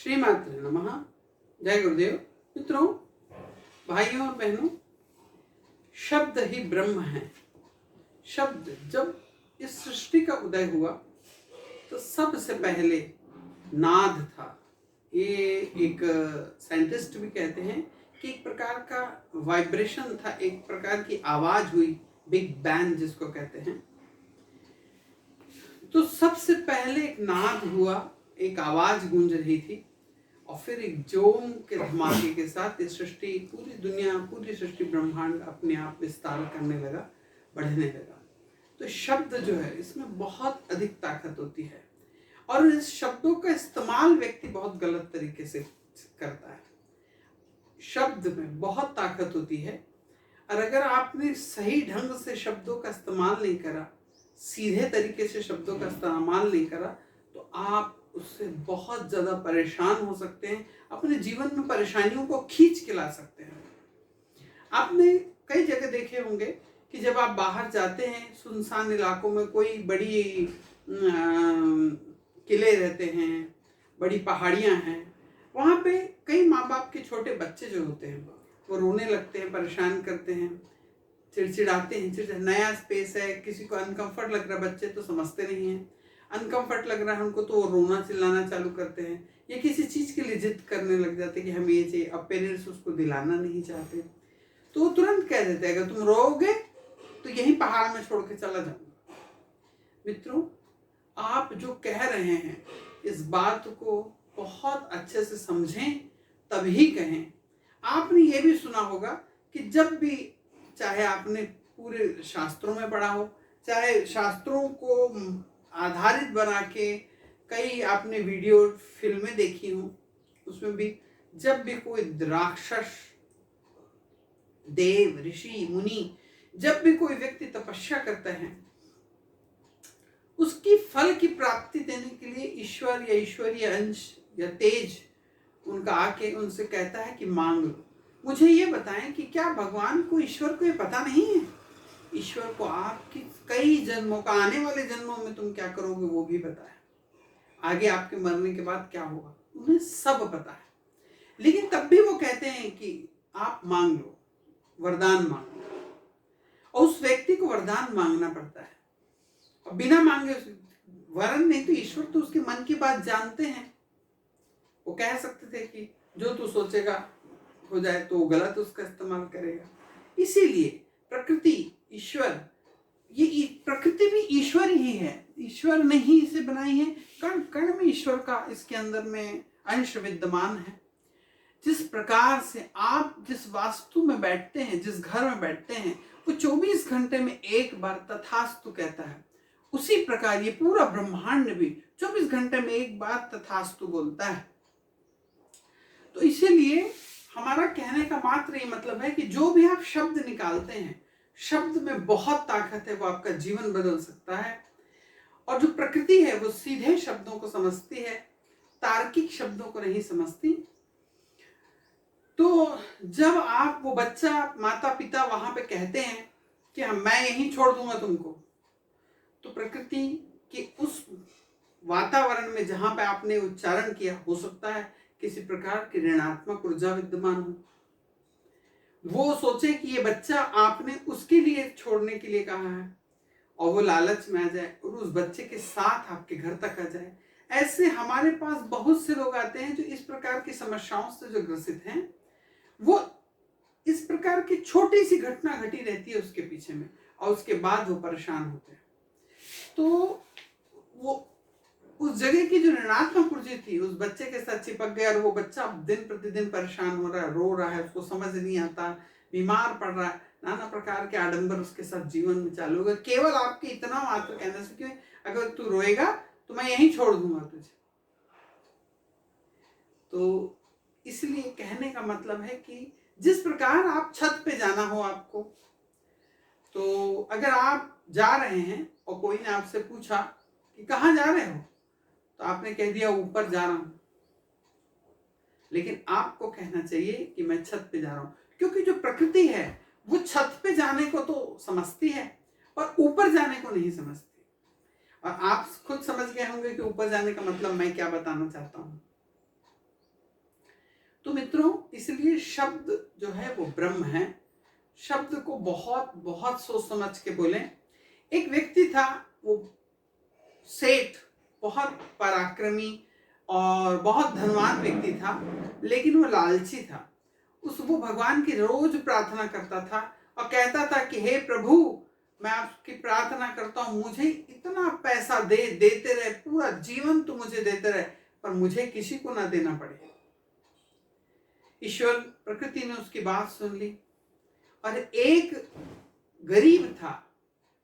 श्रीमात्रे नमः। जय गुरुदेव। मित्रों, भाइयों और बहनों, शब्द ही ब्रह्म है। शब्द जब इस सृष्टि का उदय हुआ तो सबसे पहले नाद था। ये एक साइंटिस्ट भी कहते हैं कि एक प्रकार का वाइब्रेशन था, एक प्रकार की आवाज हुई, बिग बैंग जिसको कहते हैं। तो सबसे पहले एक नाद हुआ, एक आवाज गूंज रही थी, और फिर एक जोम के धमाके के साथ ये सृष्टि, पूरी दुनिया, पूरी सृष्टि, ब्रह्मांड अपने आप विस्तार करने लगा, बढ़ने लगा। तो शब्द जो है, इसमें बहुत अधिक ताकत होती है, और इस शब्दों का इस्तेमाल व्यक्ति बहुत गलत तरीके से करता है। शब्द में बहुत ताकत होती है, और अगर आपने सही ढंग से शब्दों का इस्तेमाल नहीं करा, सीधे तरीके से शब्दों का इस्तेमाल नहीं करा, तो आप उससे बहुत ज़्यादा परेशान हो सकते हैं, अपने जीवन में परेशानियों को खींच के ला सकते हैं। आपने कई जगह देखे होंगे कि जब आप बाहर जाते हैं, सुनसान इलाकों में, कोई बड़ी किले रहते हैं, बड़ी पहाड़ियाँ हैं, वहाँ पे कई माँ बाप के छोटे बच्चे जो होते हैं वो रोने लगते हैं, परेशान करते हैं, चिड़चिड़ाते हैं। नया स्पेस है, किसी को अनकंफर्ट लग रहा है, बच्चे तो समझते नहीं हैं, अनकंफर्ट लग रहा है उनको, तो वो रोना चिल्लाना चालू करते हैं, या किसी चीज़ के लिए जिद करने लग जाते हैं कि हमें ये चाहिए। अब पेरेंट्स उसको दिलाना नहीं चाहते, तो वो तुरंत कह देते हैं, अगर तुम रोओगे तो यहीं पहाड़ में छोड़ के चला जाऊंगा। मित्रों, आप जो कह रहे हैं, इस बात को बहुत अच्छे से समझें, तभी कहें। आपने ये भी सुना होगा कि जब भी, चाहे आपने पूरे शास्त्रों में पढ़ा हो, चाहे शास्त्रों को आधारित बना के कई आपने वीडियो फिल्में देखी हो, उसमें भी जब भी कोई राक्षस, देव, ऋषि, मुनि, जब भी कोई व्यक्ति तपस्या करता है, उसकी फल की प्राप्ति देने के लिए ईश्वर या ईश्वरीय अंश या तेज उनका आके उनसे कहता है कि मांग लो। मुझे ये बताएं कि क्या भगवान को, ईश्वर को ये पता नहीं है? ईश्वर को आपकी कई जन्मों का, आने वाले जन्मों में तुम क्या करोगे वो भी पता है, आगे आपके मरने के बाद क्या होगा उन्हें सब पता है। लेकिन तब भी वो कहते हैं कि आप मांग लो, वरदान मांग लो, और उस व्यक्ति को वरदान मांगना पड़ता है, और बिना मांगे वरन नहीं, तो ईश्वर तो उसके मन की बात जानते हैं। वो कह सकते थे कि जो तू सोचेगा हो जाए, तो वो गलत उसका इस्तेमाल करेगा। इसीलिए प्रकृति, ईश्वर, ये प्रकृति भी ईश्वर ही है, ईश्वर ने ही इसे बनाई है। कण कण में ईश्वर का, इसके अंदर में अंश विद्यमान है। जिस प्रकार से आप जिस वास्तु में बैठते हैं, जिस घर में बैठते हैं, वो 24 घंटे में एक बार तथास्तु कहता है, उसी प्रकार ये पूरा ब्रह्मांड भी 24 घंटे में एक बार तथास्तु बोलता है। तो इसीलिए हमारा कहने का मात्र ये मतलब है कि जो भी आप शब्द निकालते हैं, शब्द में बहुत ताकत है, वो आपका जीवन बदल सकता है। और जो प्रकृति है वो सीधे शब्दों को समझती है, तार्किक शब्दों को नहीं समझती। तो जब आप, वो बच्चा, माता पिता वहां पे कहते हैं कि मैं यहीं छोड़ दूंगा तुमको, तो प्रकृति के उस वातावरण में जहां पे आपने उच्चारण किया, हो सकता है किसी प्रकार की ऋणात्मक ऊर्जा विद्यमान हो। वो सोचे कि ये बच्चा आपने उसके लिए छोड़ने के लिए कहा है, और वो लालच में आ जाए और उस बच्चे के साथ आपके घर तक आ जाए। ऐसे हमारे पास बहुत से लोग आते हैं जो इस प्रकार की समस्याओं से जो ग्रसित हैं। वो इस प्रकार की छोटी सी घटना घटी रहती है उसके पीछे में, और उसके बाद वो परेशान होते हैं। तो वो उस जगह की जो ऋणात्मक ऊर्जा थी उस बच्चे के साथ चिपक गया, और वो बच्चा दिन प्रतिदिन परेशान हो रहा है, रो रहा है, उसको समझ नहीं आता, बीमार पड़ रहा है, नाना प्रकार के आडंबर उसके साथ जीवन में चालू होगा, केवल आपके इतना मात्र कहने से कि अगर तू रोएगा तो मैं यहीं छोड़ दूंगा तुझे। तो इसलिए कहने का मतलब है कि जिस प्रकार आप छत पे जाना हो आपको, तो अगर आप जा रहे हैं और कोई ने आपसे पूछा कि कहाँ जा रहे हो, तो आपने कह दिया ऊपर जा रहा हूं, लेकिन आपको कहना चाहिए कि मैं छत पे जा रहा हूं, क्योंकि जो प्रकृति है वो छत पे जाने को तो समझती है पर ऊपर जाने को नहीं समझती। और आप खुद समझ गए होंगे कि ऊपर जाने का मतलब मैं क्या बताना चाहता हूं। तो मित्रों, इसलिए शब्द जो है वो ब्रह्म है। शब्द को बहुत बहुत सोच समझ के बोलें। एक व्यक्ति था, वो सेठ, बहुत पराक्रमी और बहुत धनवान व्यक्ति था, लेकिन वो लालची था। वो भगवान की रोज प्रार्थना करता था और कहता था कि हे प्रभु, मैं आपकी प्रार्थना करता हूं, मुझे इतना पैसा देते रहे, पूरा जीवन तू मुझे देते रहे, पर मुझे किसी को ना देना पड़े। ईश्वर प्रकृति ने उसकी बात सुन ली और एक गरीब था,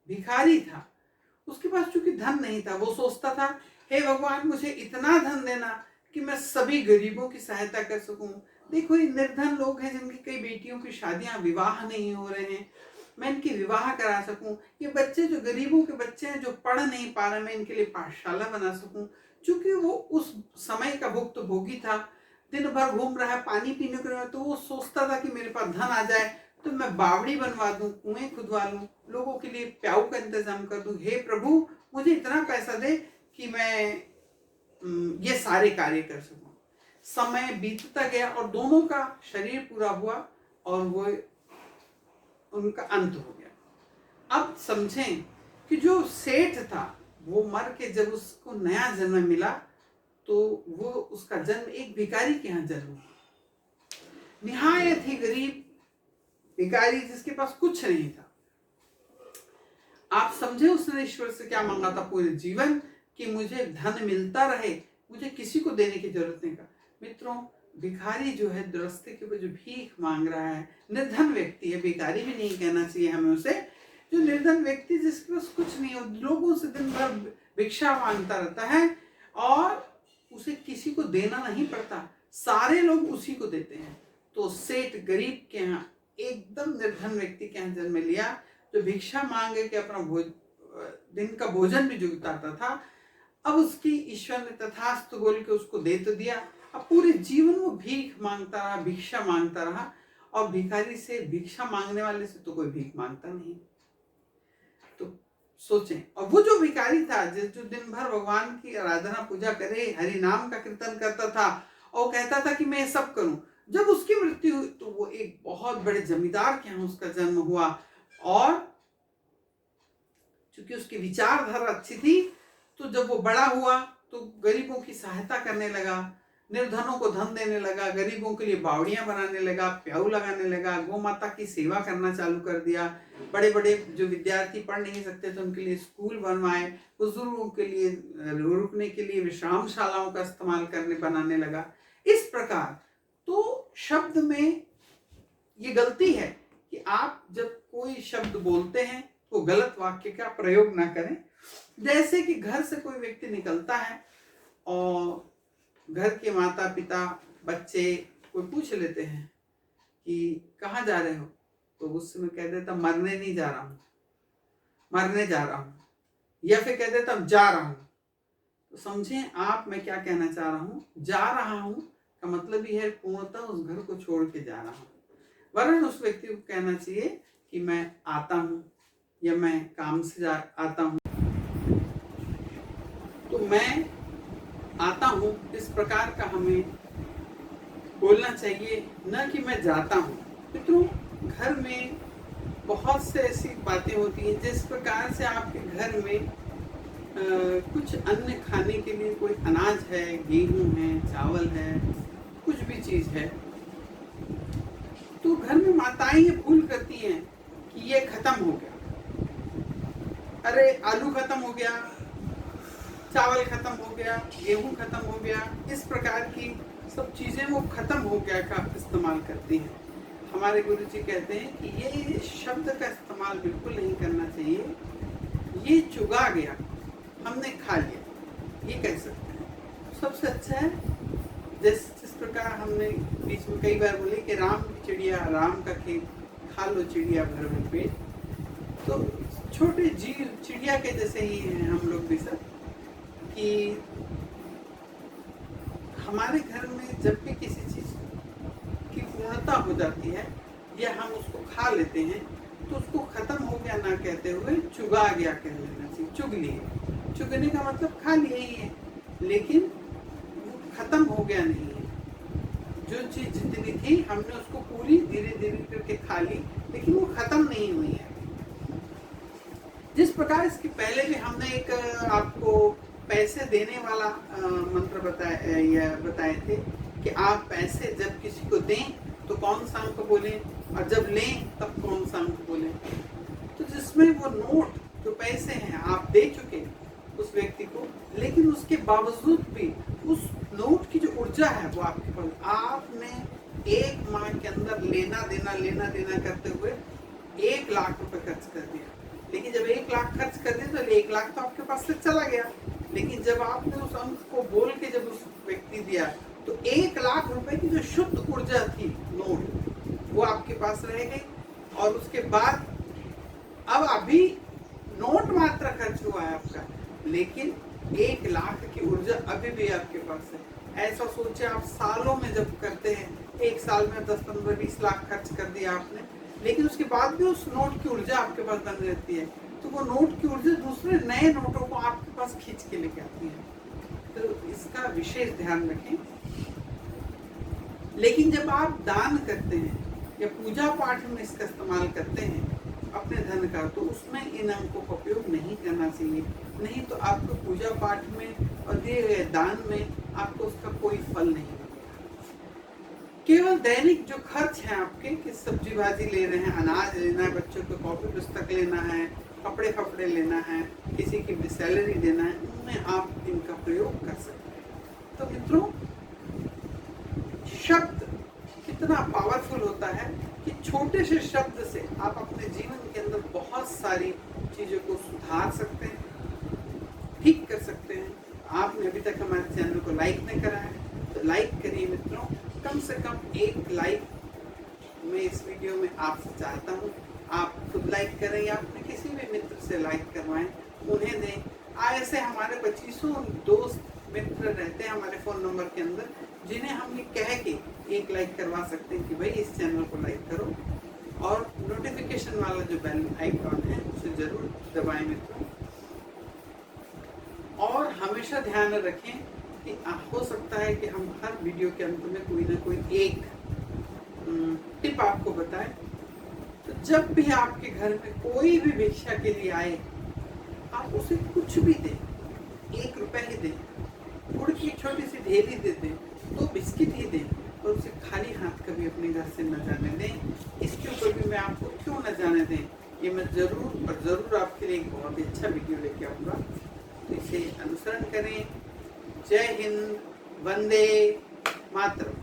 भिखारी था, उसके पास चूंकि धन नहीं था, वो सोचता था हे भगवान, मुझे इतना धन देना कि मैं सभी गरीबों की सहायता कर सकूं। देखो, ये निर्धन लोग हैं जिनकी कई बेटियों की शादियां, विवाह नहीं हो रहे हैं, मैं इनकी विवाह करा सकूं। ये बच्चे जो गरीबों के बच्चे हैं, जो पढ़ नहीं पा रहे, मैं इनके लिए पाठशाला बना सकूं। चूंकि वो उस समय का भुक्तभोगी था, दिन भर घूम रहा है, पानी पीने को, तो वो सोचता था कि मेरे पास धन आ जाए तो मैं बावड़ी बनवा दूं, कुएं खुदवा लूं, लोगों के लिए प्याऊ का इंतजाम कर दूं। हे प्रभु, मुझे इतना पैसा दे कि मैं ये सारे कार्य कर सकूं। समय बीतता गया और दोनों का शरीर पूरा हुआ और वो उनका अंत हो गया। अब समझें कि जो सेठ था वो मर के जब उसको नया जन्म मिला तो वो उसका जन्म एक भिखारी के यहाँ जन्म हुआ। निहायत ही गरीब भिखारी, जिसके पास कुछ नहीं था। आप समझे उसने ईश्वर से क्या मांगा था पूरे जीवन, कि मुझे धन मिलता रहे, मुझे किसी को देने की जरूरत नहीं का। मित्रों, भिखारी जो है रास्ते के ऊपर जो भीख मांग रहा है, निर्धन व्यक्ति है, भिखारी भी नहीं कहना चाहिए हमें उसे, जो निर्धन व्यक्ति जिसके पास कुछ नहीं हो, लोगों से दिन भर भिक्षा मांगता रहता है और उसे किसी को देना नहीं पड़ता, सारे लोग उसी को देते हैं। तो सेठ गरीब के यहाँ, एकदम निर्धन व्यक्ति के यहाँ जन्म लिया, जो भिक्षा मांगे के अपना दिन का भोजन भी जुटाता था। अब उसकी ईश्वर ने तथास्तु बोल के उसको दे तो दिया। अब पूरे जीवन वो भीख मांगता रहा, भिक्षा मांगता रहा, और भिखारी से, भिक्षा मांगने वाले से तो कोई भीख मांगता नहीं। तो सोचें, और वो जो भिखारी था, जो दिन भर भगवान की आराधना पूजा करे, हरि नाम का कीर्तन करता था और कहता था कि मैं ये सब करूं, जब उसकी मृत्यु हुई तो वो एक बहुत बड़े जमींदार के यहाँ उसका जन्म हुआ। और चूंकि उसकी विचारधारा अच्छी थी, तो जब वो बड़ा हुआ तो गरीबों की सहायता करने लगा, निर्धनों को धन देने लगा, गरीबों के लिए बावड़ियां बनाने लगा, प्याऊ लगाने लगा, गौ माता की सेवा करना चालू कर दिया। बड़े बड़े जो विद्यार्थी पढ़ नहीं सकते तो उनके लिए स्कूल बनवाए, बुजुर्गों के लिए रुकने के लिए विश्रामशालाओं का इस्तेमाल बनाने लगा। इस प्रकार तो शब्द में ये गलती है कि आप जब कोई शब्द बोलते हैं तो गलत वाक्य का प्रयोग ना करें। जैसे कि घर से कोई व्यक्ति निकलता है और घर के माता पिता, बच्चे कोई पूछ लेते हैं कि कहाँ जा रहे हो, तो उस समय कह देता मरने नहीं जा रहा हूँ, मरने जा रहा हूँ, या फिर कह देता जा रहा हूँ। तो समझें आप मैं क्या कहना चाह रहा हूँ। जा रहा हूँ का मतलब ये है पूर्णतः उस घर को छोड़ के जा रहा हूँ, वरन उस व्यक्ति को कहना चाहिए कि मैं आता हूँ या मैं काम से आता हूँ। तो मैं आता हूँ, इस प्रकार का हमें बोलना चाहिए, न कि मैं जाता हूँ। मित्रों, घर में बहुत से ऐसी बातें होती हैं जिस प्रकार से आपके घर में कुछ अन्न खाने के लिए कोई अनाज है, गेहूं है, चावल है, कुछ भी चीज है, तो घर में माताएं ये भूल करती हैं कि ये खत्म हो गया, अरे आलू खत्म हो गया, चावल खत्म हो गया, गेहूं खत्म हो गया, इस प्रकार की सब चीजें वो खत्म हो गया का इस्तेमाल करती हैं। हमारे गुरुजी कहते हैं कि ये शब्द का इस्तेमाल बिल्कुल नहीं करना चाहिए, ये चुगा गया, हमने खा लिया, ये कह सकते हैं। सबसे अच्छा है जिस प्रकार हमने बीच में कई बार बोले कि राम की चिड़िया, राम का खेत, खा लो चिड़िया भर भर पेट। तो छोटे जीव चिड़िया के जैसे ही हैं हम लोग भी सब, कि हमारे घर में जब भी किसी चीज की पूर्णता हो जाती है या हम उसको खा लेते हैं तो उसको खत्म हो गया ना कहते हुए चुगा गया कह लेना चाहिए। चुग लिए, चुगने का मतलब खा लिया ही है, लेकिन वो खत्म हो गया नहीं है। जो चीज जितनी थी हमने उसको पूरी धीरे धीरे करके खा ली, लेकिन वो खत्म नहीं हुई है। जिस प्रकार इसके पहले भी हमने एक आपको पैसे देने वाला मंत्र बताए थे कि आप पैसे जब किसी को दें तो कौन सा अंक बोलें, और जब लें तब कौन सा अंक बोलें। तो जिसमें वो नोट जो पैसे हैं आप दे चुके उस व्यक्ति को, लेकिन उसके बावजूद भी उस नोट की जो ऊर्जा है वो आपके पास, आपने 1 माह के अंदर लेना देना करते हुए 1 लाख रुपए खर्च कर दिया। लेकिन जब 1 लाख खर्च कर दिया तो 1 लाख तो आपके पास से चला गया, लेकिन जब आपने उस अंक को बोल के जब उस व्यक्ति दिया तो 1 लाख रुपए की जो शुद्ध ऊर्जा थी नोट, वो आपके पास रह गई। और उसके बाद अब अभी नोट मात्र खर्च हुआ है आपका, लेकिन 1 लाख की ऊर्जा अभी भी आपके पास है। ऐसा सोचे आप सालों में जब करते हैं, 1 साल में 10, 15, 20 लाख खर्च कर दिया आपने, लेकिन उसके बाद भी उस नोट की ऊर्जा आपके पास बनी रहती है, तो वो नोट की ऊर्जा दूसरे नए नोटों को आपके पास खींच के लेके आती है। तो इसका विशेष ध्यान रखें। लेकिन जब आप दान करते हैं या पूजा पाठ में इसका इस्तेमाल करते हैं अपने धन का, तो उसमें इन अंकों का उपयोग नहीं करना चाहिए। नहीं तो आपको पूजा पाठ में और दिए गए दान में आपको उसका कोई फल नहीं मिलेगा। केवल दैनिक जो खर्च है आपके, कि सब्जी भाजी ले रहे हैं, अनाज लेना है, बच्चों को कॉपी पुस्तक लेना है, कपड़े फपड़े लेना है, किसी की भी सैलरी देना है, उनमें आप इनका प्रयोग कर सकते हैं। तो मित्रों, शब्द कितना पावरफुल होता है कि छोटे से शब्द से आप अपने जीवन के अंदर बहुत सारी चीजों को सुधार सकते हैं, ठीक कर सकते हैं। आपने अभी तक हमारे चैनल को लाइक नहीं करा है तो लाइक करिए मित्रों। कम से कम 1 लाइक मैं इस वीडियो में आपसे चाहता हूँ। आप खुद लाइक करें या अपने किसी भी मित्र से लाइक करवाएं, उन्हें दें। ऐसे हमारे 2500 दोस्त मित्र रहते हैं हमारे फ़ोन नंबर के अंदर, जिन्हें हम ये कह के 1 लाइक करवा सकते हैं कि भाई इस चैनल को लाइक करो, और नोटिफिकेशन वाला जो बेल आइकॉन है उसे जरूर दबाएं मित्रों। और हमेशा ध्यान रखें कि हो सकता है कि हम हर वीडियो के अंत में कोई ना कोई एक टिप आपको बताएं। तो जब भी आपके घर में कोई भी भिक्षा के लिए आए, आप उसे कुछ भी दें, 1 रुपए ही दें, गुड़ की छोटी सी ढेली दे दें, 2 बिस्किट ही दें, और उसे खाली हाथ कभी अपने घर से न जाने दें। इसके ऊपर भी मैं आपको क्यों न जाने दें, ये मैं जरूर आपके लिए एक बहुत ही अच्छा वीडियो लेके आऊँगा। तो इसे अनुसरण करें। जय हिंद, वंदे मातरम।